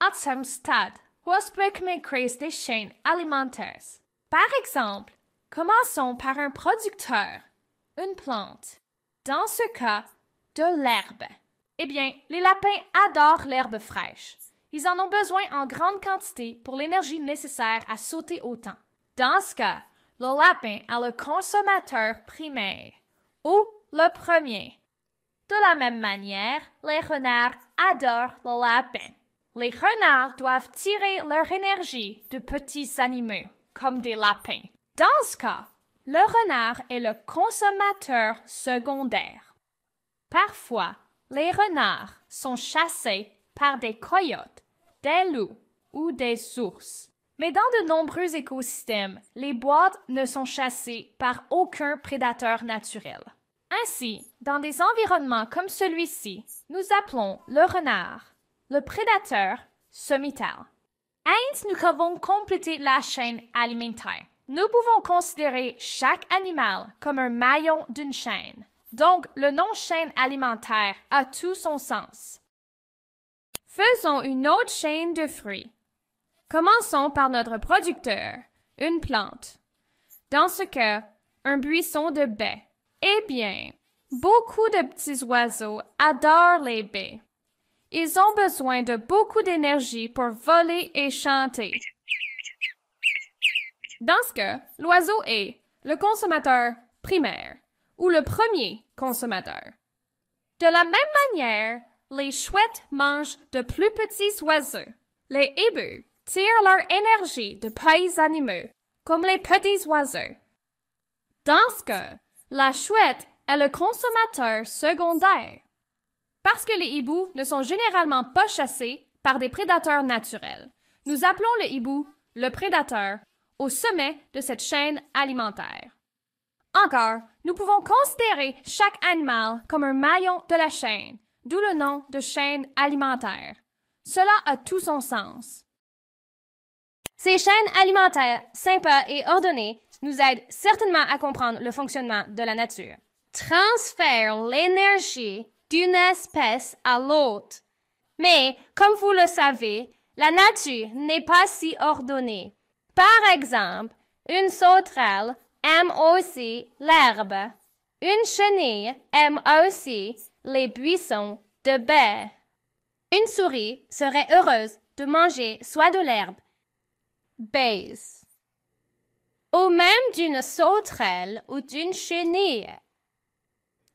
à ce stade, Westbrook crée des chaînes alimentaires. Par exemple, commençons par un producteur, une plante. Dans ce cas, de l'herbe. Eh bien, les lapins adorent l'herbe fraîche. Ils en ont besoin en grande quantité pour l'énergie nécessaire à sauter autant. Dans ce cas, le lapin est le consommateur primaire, ou le premier. De la même manière, les renards adorent le lapin. Les renards doivent tirer leur énergie de petits animaux, comme des lapins. Dans ce cas, le renard est le consommateur secondaire. Parfois, les renards sont chassés par des coyotes, des loups ou des ours. Mais dans de nombreux écosystèmes, les boides ne sont chassés par aucun prédateur naturel. Ainsi, dans des environnements comme celui-ci, nous appelons le renard le prédateur sommital. Ainsi, nous avons complété la chaîne alimentaire. Nous pouvons considérer chaque animal comme un maillon d'une chaîne. Donc, le nom chaîne alimentaire a tout son sens. Faisons une autre chaîne de fruits. Commençons par notre producteur, une plante. Dans ce cas, un buisson de baies. Eh bien, beaucoup de petits oiseaux adorent les baies. Ils ont besoin de beaucoup d'énergie pour voler et chanter. Dans ce cas, l'oiseau est le consommateur primaire ou le premier consommateur. De la même manière, les chouettes mangent de plus petits oiseaux. Les hiboux tirent leur énergie de petits animaux, comme les petits oiseaux. Dans ce cas, la chouette est le consommateur secondaire. Parce que les hiboux ne sont généralement pas chassés par des prédateurs naturels, nous appelons le hibou le prédateur au sommet de cette chaîne alimentaire. Encore, nous pouvons considérer chaque animal comme un maillon de la chaîne, d'où le nom de chaîne alimentaire. Cela a tout son sens. Ces chaînes alimentaires sympas et ordonnées nous aident certainement à comprendre le fonctionnement de la nature. Transfère l'énergie d'une espèce à l'autre. Mais, comme vous le savez, la nature n'est pas si ordonnée. Par exemple, une sauterelle aime aussi l'herbe. Une chenille aime aussi les buissons de baies. Une souris serait heureuse de manger soit de l'herbe, baies, ou même d'une sauterelle ou d'une chenille.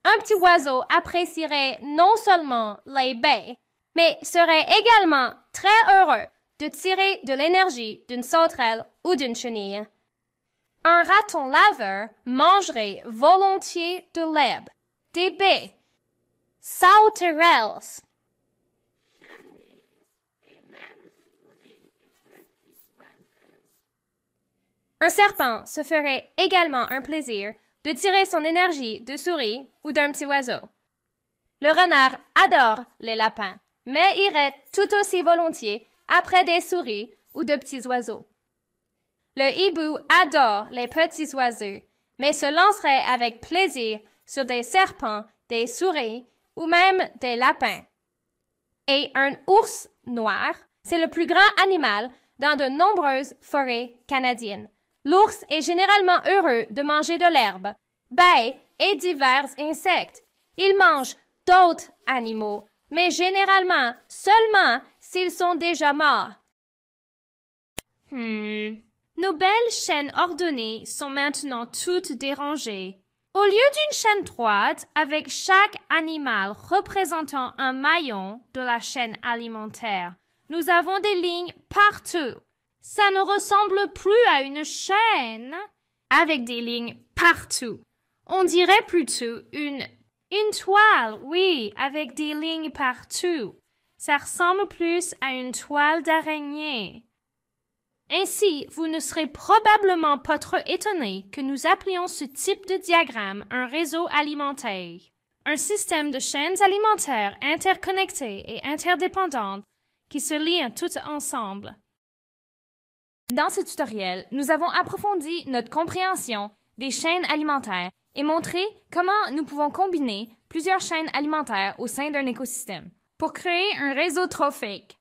Un petit oiseau apprécierait non seulement les baies, mais serait également très heureux de tirer de l'énergie d'une sauterelle ou d'une chenille. Un raton laveur mangerait volontiers de l'herbe, des baies, sauterelles. Un serpent se ferait également un plaisir de tirer son énergie de souris ou d'un petit oiseau. Le renard adore les lapins, mais irait tout aussi volontiers après des souris ou de petits oiseaux. Le hibou adore les petits oiseaux, mais se lancerait avec plaisir sur des serpents, des souris ou même des lapins. Et un ours noir, c'est le plus grand animal dans de nombreuses forêts canadiennes. L'ours est généralement heureux de manger de l'herbe, baies et divers insectes. Il mange d'autres animaux, mais généralement seulement s'ils sont déjà morts. Nos belles chaînes ordonnées sont maintenant toutes dérangées. Au lieu d'une chaîne droite avec chaque animal représentant un maillon de la chaîne alimentaire, nous avons des lignes partout. Ça ne ressemble plus à une chaîne avec des lignes partout. On dirait plutôt une toile, oui, avec des lignes partout. Ça ressemble plus à une toile d'araignée. Ainsi, vous ne serez probablement pas trop étonné que nous appelions ce type de diagramme un réseau alimentaire, un système de chaînes alimentaires interconnectées et interdépendantes qui se lient toutes ensemble. Dans ce tutoriel, nous avons approfondi notre compréhension des chaînes alimentaires et montré comment nous pouvons combiner plusieurs chaînes alimentaires au sein d'un écosystème pour créer un réseau trophique.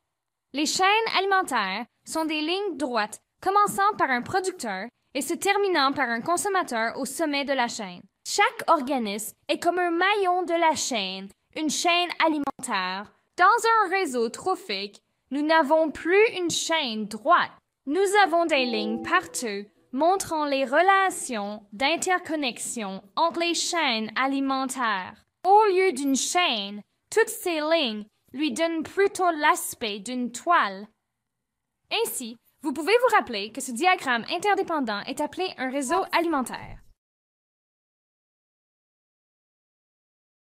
Les chaînes alimentaires sont des lignes droites commençant par un producteur et se terminant par un consommateur au sommet de la chaîne. Chaque organisme est comme un maillon de la chaîne, une chaîne alimentaire. Dans un réseau trophique, nous n'avons plus une chaîne droite. Nous avons des lignes partout montrant les relations d'interconnexion entre les chaînes alimentaires. Au lieu d'une chaîne, toutes ces lignes lui donnent plutôt l'aspect d'une toile. Ainsi, vous pouvez vous rappeler que ce diagramme interdépendant est appelé un réseau alimentaire.